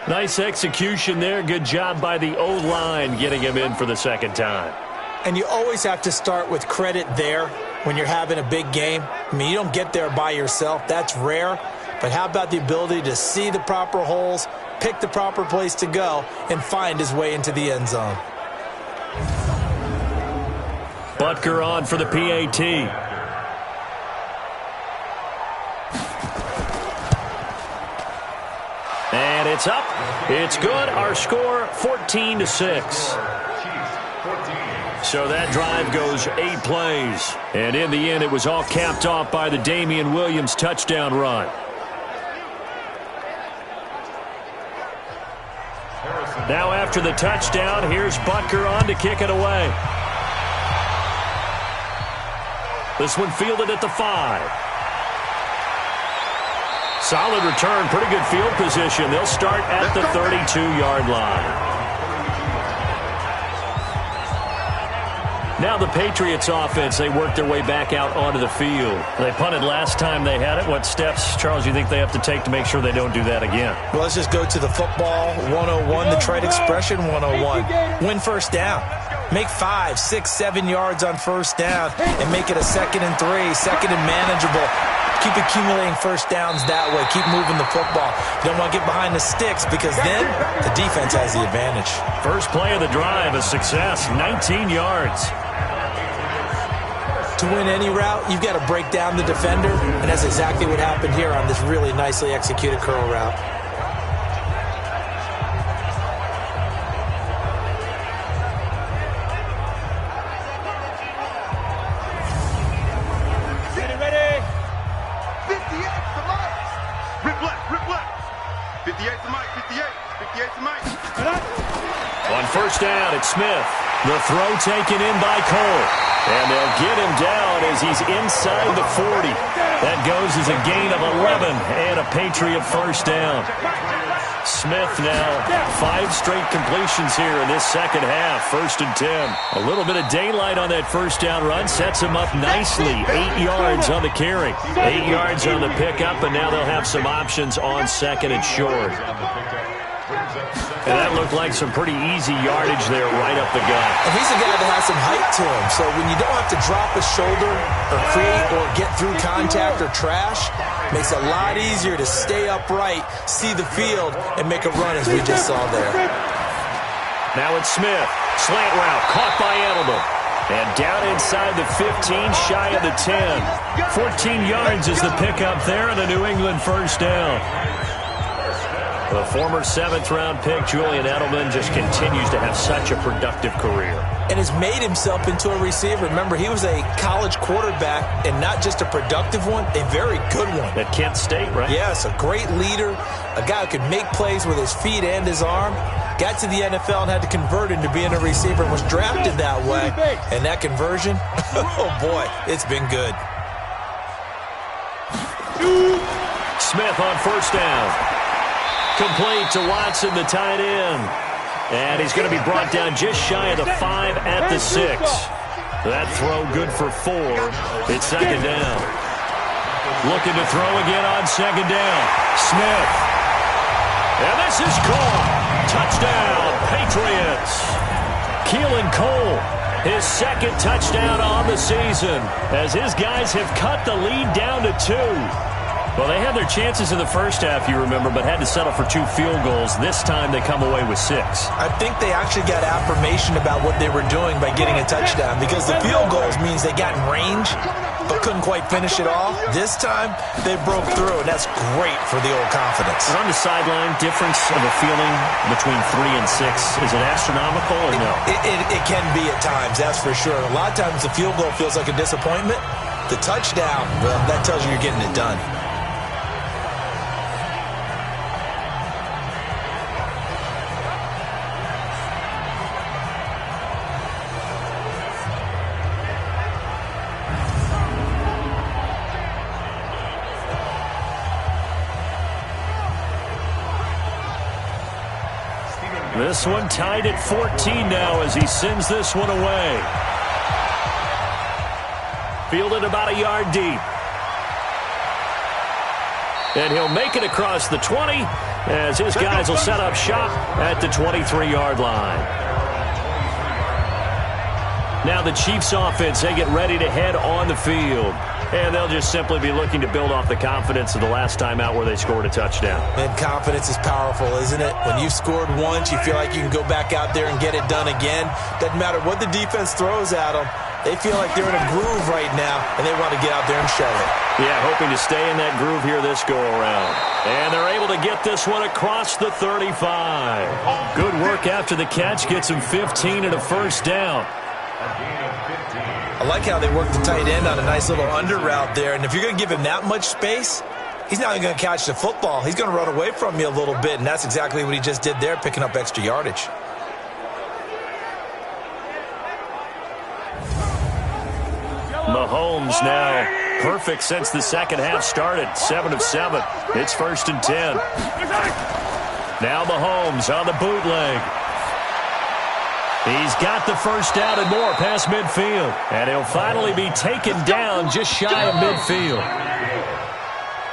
Nice execution there. Good job by the O-line getting him in for the 2nd time. And you always have to start with credit there when you're having a big game. I mean, you don't get there by yourself. That's rare. But how about the ability to see the proper holes, pick the proper place to go, and find his way into the end zone? Butker on for the PAT. And it's up. It's good. Our score, 14-6. So that drive goes 8 plays. And in the end, it was all capped off by the Damian Williams touchdown run. Now after the touchdown, here's Butker on to kick it away. This one fielded at the 5. Solid return, pretty good field position. They'll start at the 32-yard line. Now the Patriots offense, they work their way back out onto the field. They punted last time they had it. What steps, Charles, do you think they have to take to make sure they don't do that again? Well, let's just go to the football 101, the trade expression 101. Win first down. Make 5, 6, 7 yards on first down and make it a 2nd and 3, 2nd and manageable. Keep accumulating first downs that way. Keep moving the football. You don't want to get behind the sticks because then the defense has the advantage. First play of the drive, a success, 19 yards. To win any route, you've got to break down the defender, and that's exactly what happened here on this really nicely executed curl route. Ready. 58 to Mike. Rip left. 58 to Mike. 58 to Mike. On first down, it's Smith. The throw taken in by Cole. And they'll get him down as he's inside the 40. That goes as a gain of 11 and a Patriot first down. Smith now 5 straight completions here in this second half. 1st and 10. A little bit of daylight on that first down run. Sets him up nicely. 8 yards on the carry. 8 yards on the pickup, and now they'll have some options on 2nd and short. And that looked like some pretty easy yardage there right up the gut. And he's a guy that has some height to him. So when you don't have to drop a shoulder or create or get through contact or trash, it makes it a lot easier to stay upright, see the field, and make a run as we just saw there. Now it's Smith. Slant route caught by Edelman. And down inside the 15, shy of the 10. 14 yards is the pickup there and a New England first down. The former 7th-round pick, Julian Edelman, just continues to have such a productive career. And has made himself into a receiver. Remember, he was a college quarterback, and not just a productive one, a very good one. At Kent State, right? Yes, a great leader, a guy who could make plays with his feet and his arm. Got to the NFL and had to convert into being a receiver and was drafted that way. And that conversion, oh boy, it's been good. Smith on first down. Complete to Watson, the tight end. And he's going to be brought down just shy of the 5 at the 6. That throw good for 4. It's 2nd down. looking to throw again on second down. Smith. And this is caught. Touchdown, Patriots. Keelan Cole, his second touchdown on the season, as his guys have cut the lead down to 2. Well, they had their chances in the first half, you remember, but had to settle for 2 field goals. This time they come away with 6. I think they actually got affirmation about what they were doing by getting a touchdown, because the field goals means they got in range but couldn't quite finish it off. This time they broke through, and that's great for the old confidence. And on the sideline, difference of a feeling between 3 and 6, is it astronomical or no? It can be at times, that's for sure. A lot of times the field goal feels like a disappointment. The touchdown, well, that tells you you're getting it done. This one tied at 14 now as he sends this one away. Fielded about a yard deep. And he'll make it across the 20 as his guys will set up shop at the 23-yard line. Now the Chiefs offense, they get ready to head on the field. And they'll just simply be looking to build off the confidence of the last time out where they scored a touchdown. And confidence is powerful, isn't it? When you've scored once, you feel like you can go back out there and get it done again. Doesn't matter what the defense throws at them. They feel like they're in a groove right now, and they want to get out there and show it. Yeah, hoping to stay in that groove here this go-around. And they're able to get this one across the 35. Good work after the catch. Gets him 15 and a first down. I like how they work the tight end on a nice little under route there. And if you're going to give him that much space, he's not even going to catch the football. He's going to run away from you a little bit, and that's exactly what he just did there, picking up extra yardage. Mahomes now perfect since the second half started. 7 of 7. It's 1st and 10. Now Mahomes on the bootleg. He's got the first down and more past midfield. And he'll finally be taken down just shy of midfield.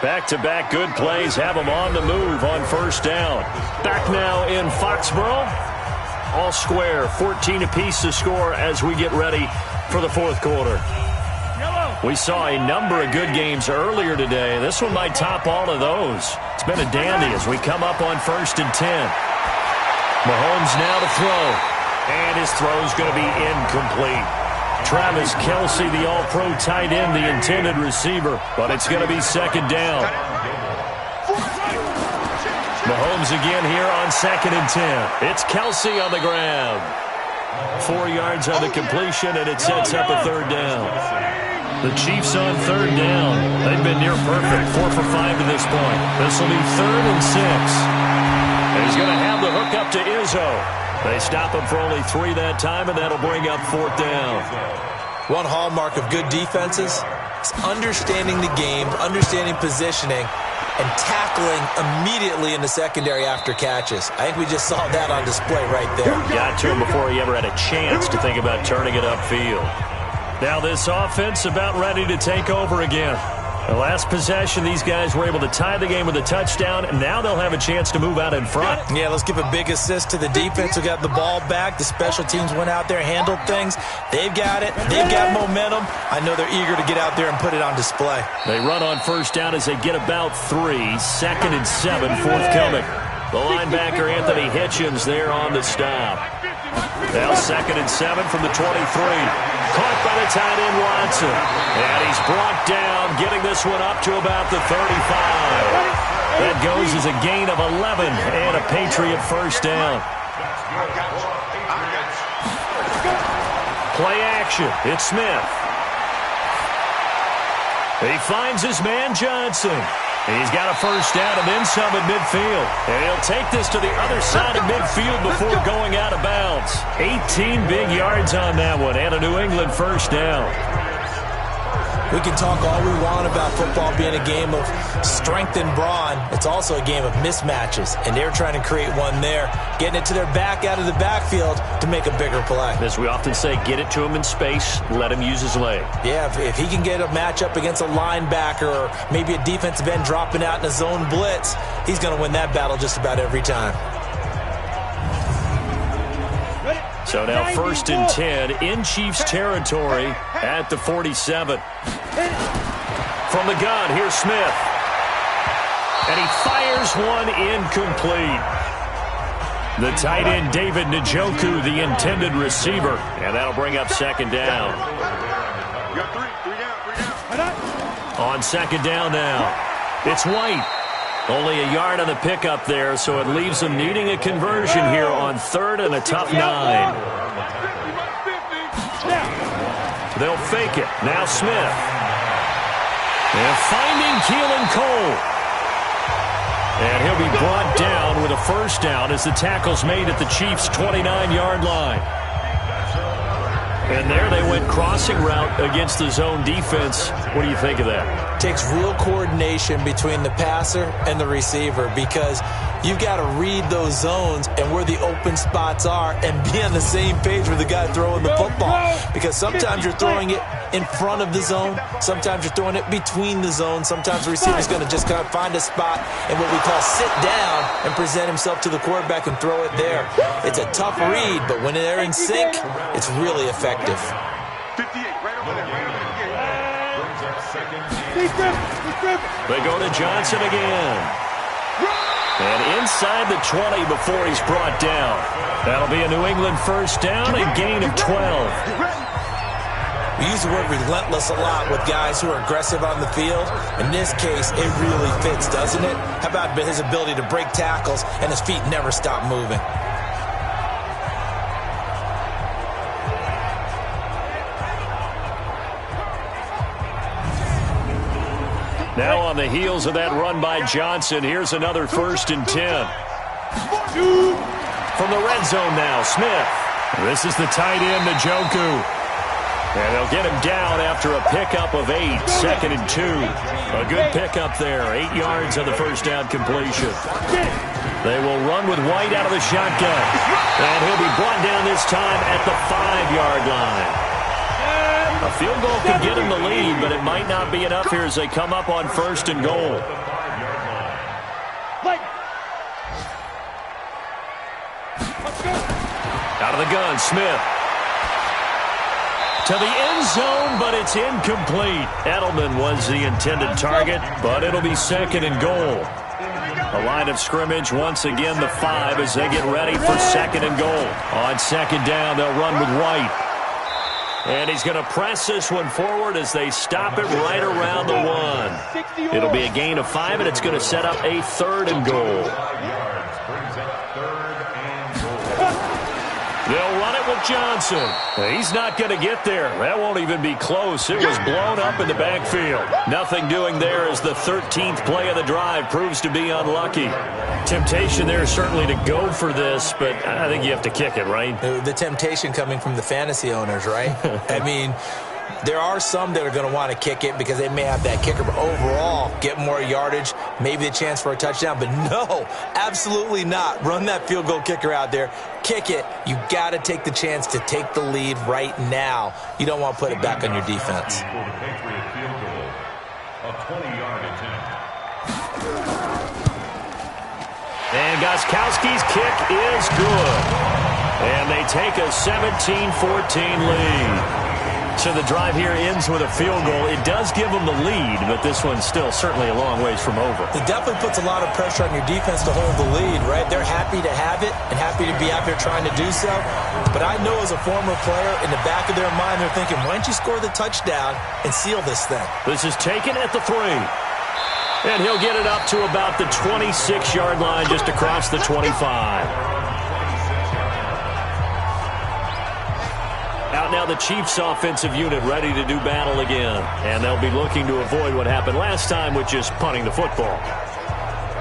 Back-to-back good plays have him on the move on first down. Back now in Foxborough. All square, 14 apiece to score as we get ready for the fourth quarter. We saw a number of good games earlier today. This one might top all of those. It's been a dandy as we come up on 1st and 10. Mahomes now to throw. And his throw's going to be incomplete. Travis Kelce, the all-pro tight end, the intended receiver. But it's going to be second down. Mahomes again here on 2nd and 10. It's Kelce on the ground. 4 yards on the completion, and it sets up a third down. The Chiefs on third down. They've been near perfect. 4 for 5 to this point. This will be 3rd and 6. And he's going to have the hook up to Izzo. They stop him for only 3 that time, and that'll bring up 4th down. One hallmark of good defenses is understanding the game, understanding positioning, and tackling immediately in the secondary after catches. I think we just saw that on display right there. Got to him before he ever had a chance to think about turning it upfield. Now this offense about ready to take over again. The last possession, these guys were able to tie the game with a touchdown, and now they'll have a chance to move out in front. Yeah, let's give a big assist to the defense who got the ball back. The special teams went out there, handled things. They've got it. They've got momentum. I know they're eager to get out there and put it on display. They run on first down as they get about 3. 2nd and 7, forthcoming. The linebacker, Anthony Hitchens, there on the stop. Now 2nd and 7 from the 23. Caught by the tight end, Watson. And he's brought down, getting this one up to about the 35. That goes as a gain of 11 and a Patriot first down. Play action. It's Smith. He finds his man, Johnson. He's got a first down and then some at midfield. And he'll take this to the other side of midfield before going out of bounds. 18 big yards on that one and a New England first down. We can talk all we want about football being a game of strength and brawn. It's also a game of mismatches, and they're trying to create one there, getting it to their back out of the backfield to make a bigger play. As we often say, get it to him in space, let him use his leg. Yeah, if he can get a matchup against a linebacker or maybe a defensive end dropping out in a zone blitz, he's going to win that battle just about every time. So now 1st and 10 in Chiefs territory at the 47. From the gun, here's Smith. And he fires one incomplete. The tight end, David Njoku, the intended receiver. And that'll bring up 2nd down. You got three down. On 2nd down now, it's White. Only a yard on the pickup there, so it leaves them needing a conversion here on 3rd and a tough 9. They'll fake it. Now Smith. And finding Keelan Cole. And he'll be brought down with a 1st down as the tackle's made at the Chiefs' 29-yard line. And there they went crossing route against the zone defense. What do you think of that? Takes real coordination between the passer and the receiver because you've got to read those zones and where the open spots are and be on the same page with the guy throwing the football. Because sometimes you're throwing it in front of the zone. Sometimes you're throwing it between the zones. Sometimes the receiver's going to just kind of find a spot and what we call sit down and present himself to the quarterback and throw it there. It's a tough read, but when they're in sync, it's really effective. 58, right over there. They go to Johnson again. And inside the 20 before he's brought down. That'll be a New England 1st down and gain of 12. We use the word relentless a lot with guys who are aggressive on the field. In this case, it really fits, doesn't it? How about his ability to break tackles and his feet never stop moving? Now on the heels of that run by Johnson, here's another 1st and 10. From the red zone now, Smith. This is the tight end, Njoku. And they'll get him down after a pickup of 8, 2nd and 2. A good pickup there, 8 yards on the 1st down completion. They will run with White out of the shotgun. And he'll be brought down this time at the 5-yard line. A field goal could get him the lead, but it might not be enough here as they come up on 1st and goal. Out of the gun, Smith. To the end zone, but it's incomplete. Edelman was the intended target, but it'll be 2nd and goal. The line of scrimmage, once again, the 5 as they get ready for 2nd and goal. On 2nd down, they'll run with White. And he's going to press this one forward as they stop it right around the 1. It'll be a gain of 5, and it's going to set up a 3rd and goal. They'll run it with Johnson. He's not going to get there. That won't even be close. It was blown up in the backfield. Nothing doing there as the 13th play of the drive proves to be unlucky. Temptation there certainly to go for this, but I think you have to kick it, right? The temptation coming from the fantasy owners, right? I mean, there are some that are going to want to kick it because they may have that kicker, but overall, get more yardage, maybe a chance for a touchdown. But no, absolutely not. Run that field goal kicker out there. Kick it. You got to take the chance to take the lead right now. You don't want to put it back on your defense. For the Patriot field goal, a 20-yard attempt. And Gostkowski's kick is good. And they take a 17-14 lead. So the drive here ends with a field goal. It does give them the lead, but this one's still certainly a long ways from over. It definitely puts a lot of pressure on your defense to hold the lead, right? They're happy to have it and happy to be out there trying to do so. But I know as a former player, in the back of their mind, they're thinking, why don't you score the touchdown and seal this thing? This is taken at the 3. And he'll get it up to about the 26-yard line just across the 25. Out now the Chiefs offensive unit ready to do battle again. And they'll be looking to avoid what happened last time with just punting the football.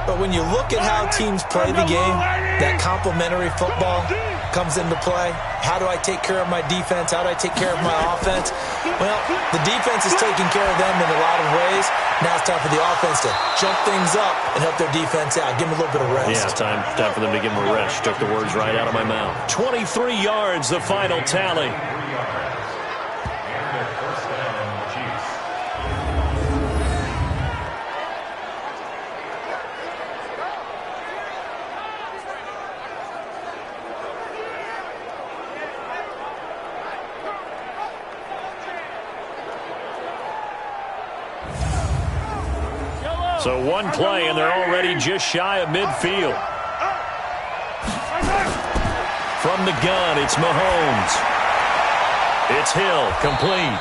But when you look at how teams play the game, that complementary football comes into play. How do I take care of my defense? How do I take care of my offense? Well, the defense is taking care of them in a lot of ways. Now it's time for the offense to jump things up and help their defense out. Give them a little bit of rest. Yeah, time for them to give them a rest. Took the words right out of my mouth. 23 yards, the final tally. So one play, and they're already just shy of midfield. From the gun, it's Mahomes. It's Hill, complete.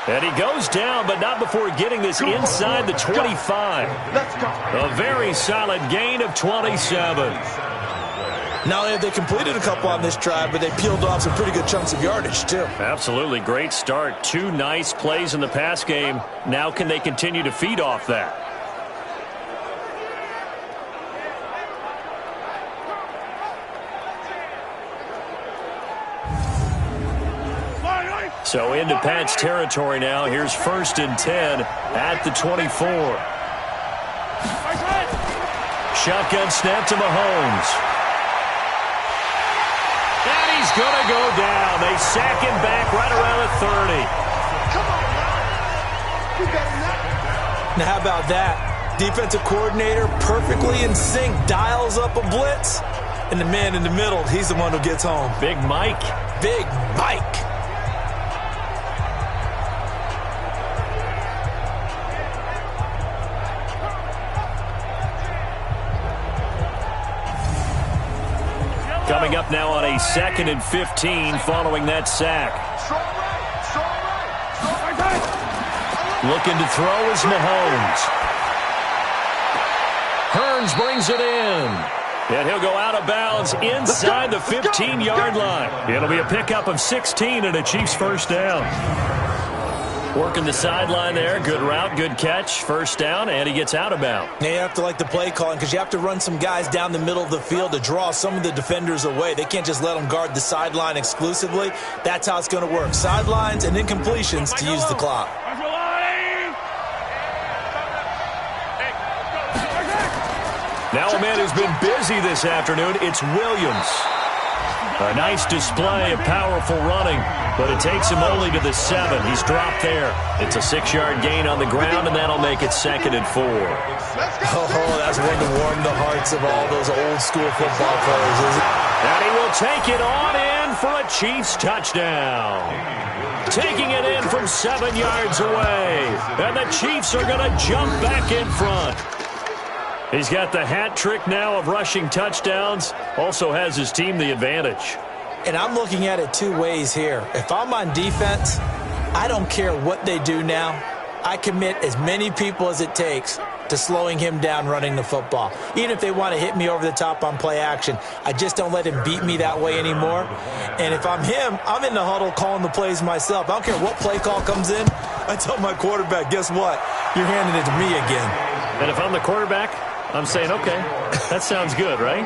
And he goes down, but not before getting this inside the 25. A very solid gain of 27. Not only have they completed a couple on this drive, but they peeled off some pretty good chunks of yardage, too. Absolutely. Great start. 2 nice plays in the pass game. Now can they continue to feed off that? So into Pat's territory now. Here's 1st and 10 at the 24. Shotgun snap to Mahomes. And he's going to go down. They sack him back right around the 30. Come on, man. You better not. Now, how about that? Defensive coordinator perfectly in sync, dials up a blitz, and the man in the middle, he's the one who gets home. Big Mike. Big Mike. Coming up now on a 2nd and 15 following that sack. Looking to throw is Mahomes. Hearns brings it in. And he'll go out of bounds inside the 15-yard line. It'll be a pickup of 16 and a Chiefs first down. Working the sideline there. Good route, good catch. First down, and he gets out of bounds. Now you have to like the play calling because you have to run some guys down the middle of the field to draw some of the defenders away. They can't just let them guard the sideline exclusively. That's how it's going to work. Sidelines and then completions to use the clock. Now a man who's been busy this afternoon, it's Williams. A nice display of powerful running, but it takes him only to the 7. He's dropped there. It's a 6-yard gain on the ground, and that'll make it 2nd and 4. Oh, that's one to warm the hearts of all those old-school football players, isn't it? And he will take it on in for a Chiefs touchdown. Taking it in from 7 yards away. And the Chiefs are going to jump back in front. He's got the hat trick now of rushing touchdowns. Also has his team the advantage. And I'm looking at it 2 ways here. If I'm on defense, I don't care what they do now. I commit as many people as it takes to slowing him down running the football. Even if they want to hit me over the top on play action, I just don't let him beat me that way anymore. And if I'm him, I'm in the huddle calling the plays myself. I don't care what play call comes in. I tell my quarterback, guess what? You're handing it to me again. And if I'm the quarterback, I'm saying, okay, that sounds good, right?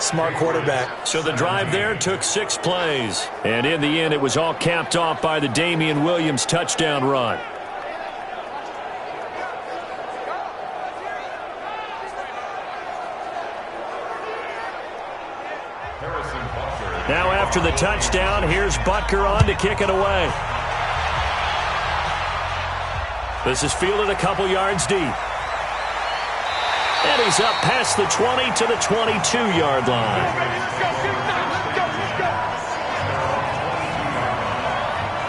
Smart quarterback. So the drive there took 6 plays. And in the end, it was all capped off by the Damian Williams touchdown run. Now after the touchdown, here's Butker on to kick it away. This is fielded a couple yards deep. And he's up past the 20 to the 22-yard line.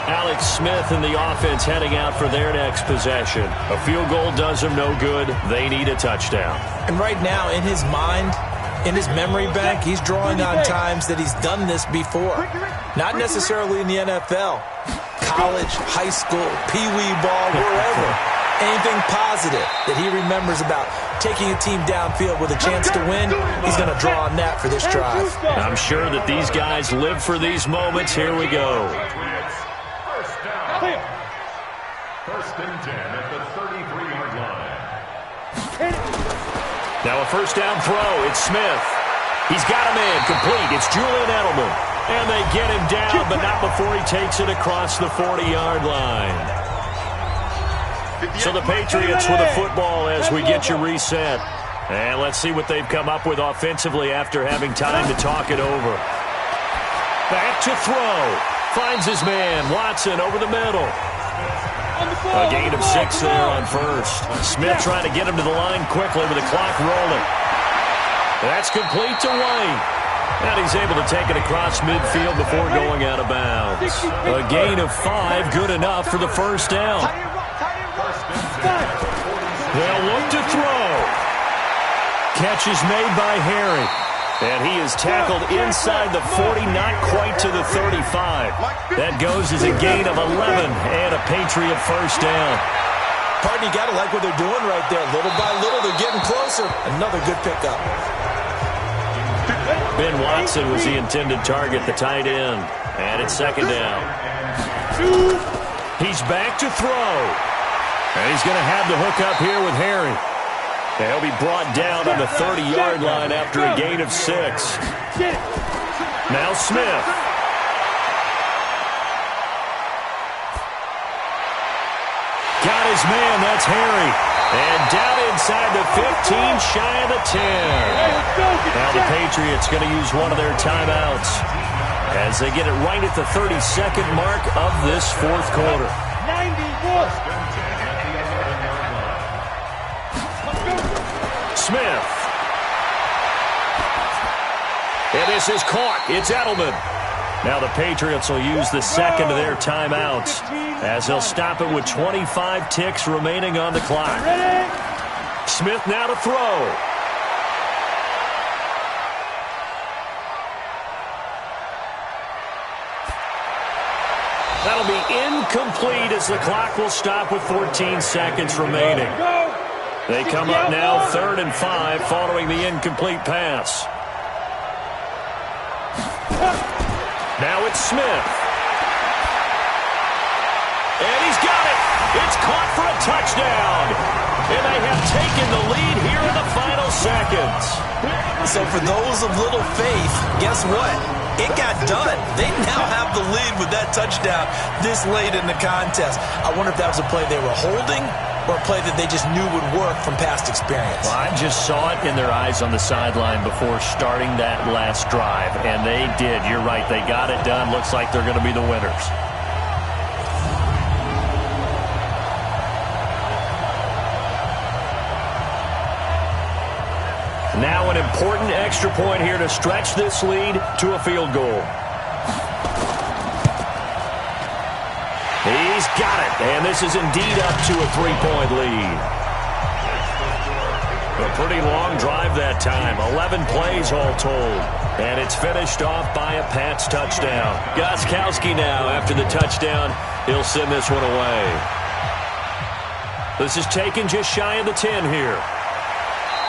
Alex Smith and the offense heading out for their next possession. A field goal does them no good. They need a touchdown. And right now, in his mind, in his memory bank, he's drawing on times that he's done this before. Not necessarily in the NFL. College, high school, peewee ball, wherever. Anything positive that he remembers about taking a team downfield with a chance to win, he's going to draw on that for this drive. I'm sure that these guys live for these moments. Here we go. First and 10 at the 33-yard line. Now a first down throw. It's Smith. He's got him in. Complete. It's Julian Edelman. And they get him down, but not before he takes it across the 40-yard line. So the Patriots with a football as we get you reset. And let's see what they've come up with offensively after having time to talk it over. Back to throw. Finds his man, Watson, over the middle. A gain of 6 there on first. Smith trying to get him to the line quickly with the clock rolling. That's complete to White. And he's able to take it across midfield before going out of bounds. A gain of 5, good enough for the first down. They'll look to throw. Catch is made by Harry. And he is tackled inside the 40, not quite to the 35. That goes as a gain of 11 and a Patriot first down. Pardon, you got to like what they're doing right there. Little by little, they're getting closer. Another good pickup. Ben Watson was the intended target, the tight end. And it's second down. He's back to throw. And he's going to have the hook up here with Harry. He'll be brought down on the 30-yard line after a gain of 6. Now Smith. Got his man, that's Harry. And down inside the 15, shy of the 10. Now the Patriots going to use one of their timeouts as they get it right at the 32nd mark of this fourth quarter. 91. Smith. And this is caught. It's Edelman. Now the Patriots will use the second of their timeouts as they'll stop it with 25 ticks remaining on the clock. Smith now to throw. That'll be incomplete as the clock will stop with 14 seconds remaining. They come up now 3rd and 5 following the incomplete pass. Now it's Smith. And he's got it. It's caught for a touchdown. And they have taken the lead here in the final seconds. So for those of little faith, guess what? It got done. They now have the lead with that touchdown this late in the contest. I wonder if that was a play they were holding or a play that they just knew would work from past experience. Well, I just saw it in their eyes on the sideline before starting that last drive, and they did. You're right. They got it done. Looks like they're going to be the winners. Now an important extra point here to stretch this lead to a field goal. He's got it, and this is indeed up to a 3-point lead. A pretty long drive that time, 11 plays all told. And it's finished off by a Pats touchdown. Gostkowski now, after the touchdown, he'll send this one away. This is taken just shy of the 10 here.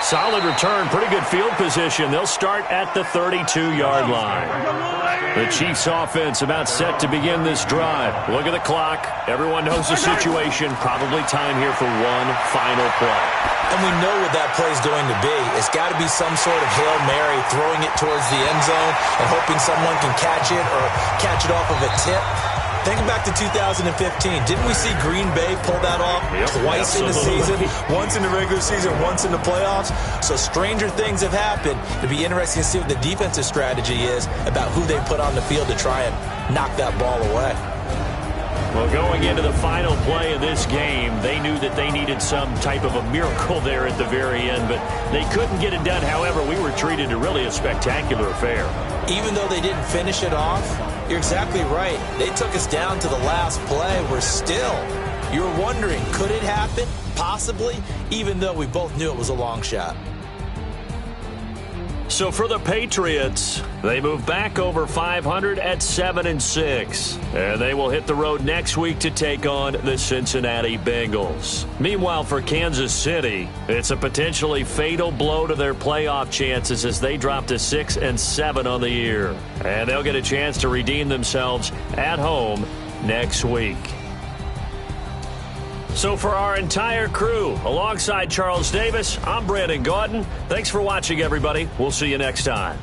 Solid return, pretty good field position. They'll start at the 32-yard line. The Chiefs offense about set to begin this drive. Look at the clock. Everyone knows the situation. Probably time here for one final play. And we know what that play is going to be. It's got to be some sort of Hail Mary, throwing it towards the end zone and hoping someone can catch it or catch it off of a tip. Think back to 2015. Didn't we see Green Bay pull that off twice in the season? Once in the regular season, once in the playoffs. So stranger things have happened. It'll be interesting to see what the defensive strategy is about who they put on the field to try and knock that ball away. Well, going into the final play of this game, they knew that they needed some type of a miracle there at the very end, but they couldn't get it done. However, we were treated to really a spectacular affair. Even though they didn't finish it off, you're exactly right. They took us down to the last play. We're still, you're wondering, could it happen? Possibly, even though we both knew it was a long shot. So for the Patriots, they move back over 500 at 7-6. And they will hit the road next week to take on the Cincinnati Bengals. Meanwhile, for Kansas City, it's a potentially fatal blow to their playoff chances as they drop to 6-7 on the year. And they'll get a chance to redeem themselves at home next week. So for our entire crew, alongside Charles Davis, I'm Brandon Gaudin. Thanks for watching, everybody. We'll see you next time.